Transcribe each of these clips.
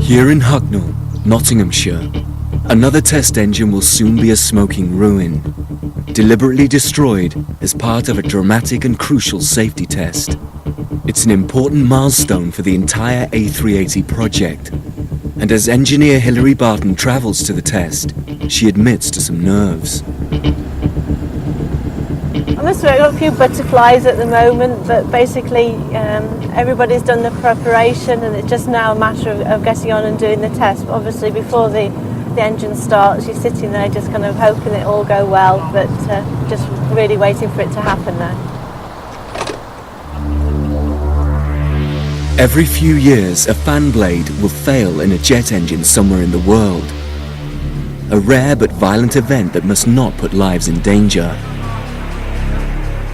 Here in Hucknall, Nottinghamshire, another test engine will soon be a smoking ruin, deliberately destroyed as part of a dramatic and crucial safety test. It's an important milestone for the entire A380 project, and as engineer Hilary Barton travels to the test, she admits to some nerves. I must say, I've got a few butterflies at the moment, but basically everybody's done the preparation and it's just now a matter of getting on and doing the test. But obviously before the engine starts, you're sitting there just kind of hoping it all go well, but just really waiting for it to happen now. Every few years, a fan blade will fail in a jet engine somewhere in the world. A rare but violent event that must not put lives in danger.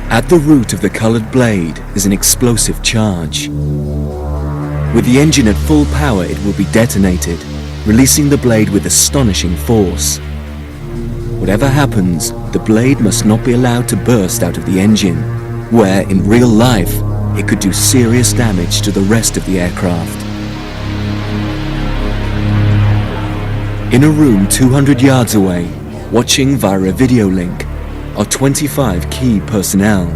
At the root of the coloured blade is an explosive charge. With the engine at full power, it will be detonated, releasing the blade with astonishing force. Whatever happens, the blade must not be allowed to burst out of the engine, where, in real life, it could do serious damage to the rest of the aircraft. In a room 200 yards away, watching via a video link, are 25 key personnel,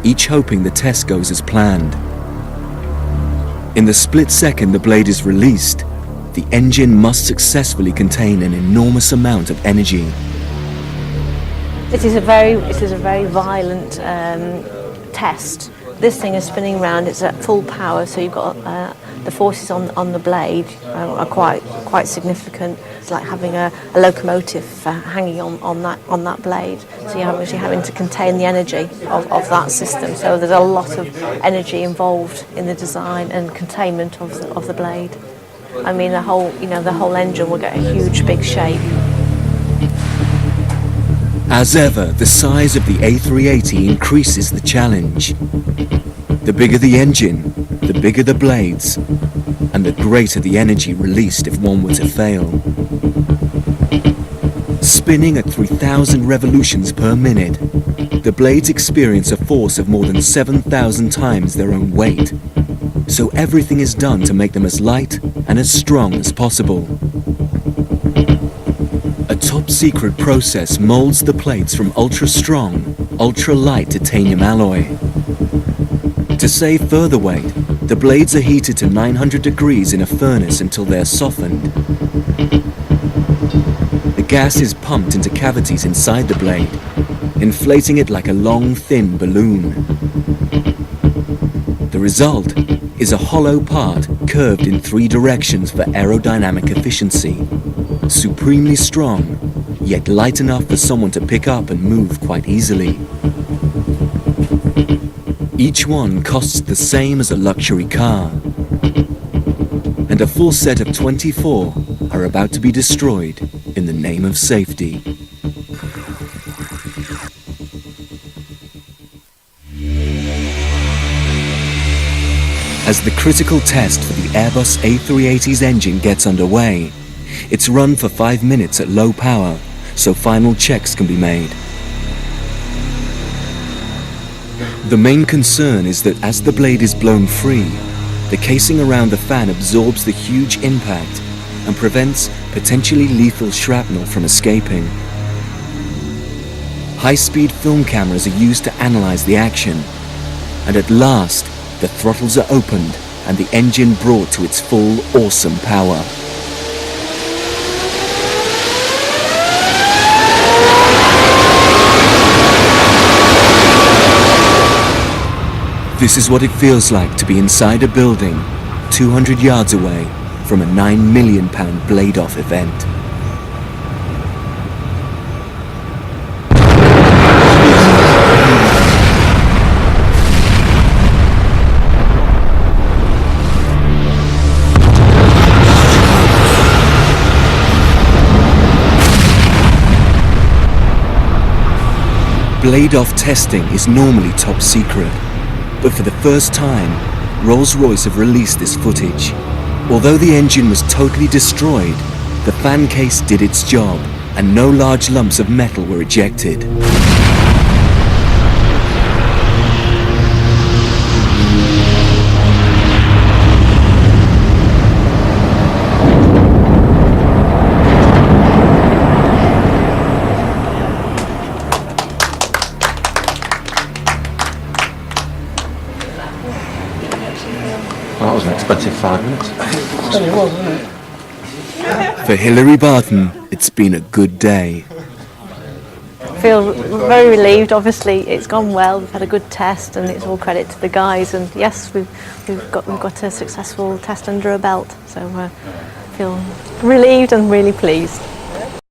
each hoping the test goes as planned. In the split second the blade is released, the engine must successfully contain an enormous amount of energy. It is a very violent test. This thing is spinning around, it's at full power, so you've got the forces on the blade are quite significant. It's like having a locomotive hanging on that blade. So you're actually having to contain the energy of that system. So there's a lot of energy involved in the design and containment of the blade. I mean, the whole engine will get a huge big shape. As ever, the size of the A380 increases the challenge. The bigger the engine, the bigger the blades, and the greater the energy released if one were to fail. Spinning at 3,000 revolutions per minute, the blades experience a force of more than 7,000 times their own weight. So everything is done to make them as light and as strong as possible. A top-secret process molds the plates from ultra-strong, ultra-light titanium alloy. To save further weight, the blades are heated to 900 degrees in a furnace until they are softened. The gas is pumped into cavities inside the blade, inflating it like a long, thin balloon. The result is a hollow part curved in 3 directions for aerodynamic efficiency. Supremely strong, yet light enough for someone to pick up and move quite easily. Each one costs the same as a luxury car, and a full set of 24 are about to be destroyed in the name of safety. As the critical test for the Airbus A380's engine gets underway, it's run for 5 minutes at low power, so final checks can be made. The main concern is that as the blade is blown free, the casing around the fan absorbs the huge impact and prevents potentially lethal shrapnel from escaping. High-speed film cameras are used to analyze the action, and at last, the throttles are opened and the engine brought to its full, awesome power. This is what it feels like to be inside a building 200 yards away from a £9 million blade-off event. Blade-off testing is normally top secret. But for the first time, Rolls-Royce have released this footage. Although the engine was totally destroyed, the fan case did its job and no large lumps of metal were ejected. expensive 5 minutes. It was, wasn't it? For Hilary Barton, it's been a good day. Feel very relieved. Obviously, it's gone well. We've had a good test, and it's all credit to the guys. And yes, we've got a successful test under our belt. So feel relieved and really pleased.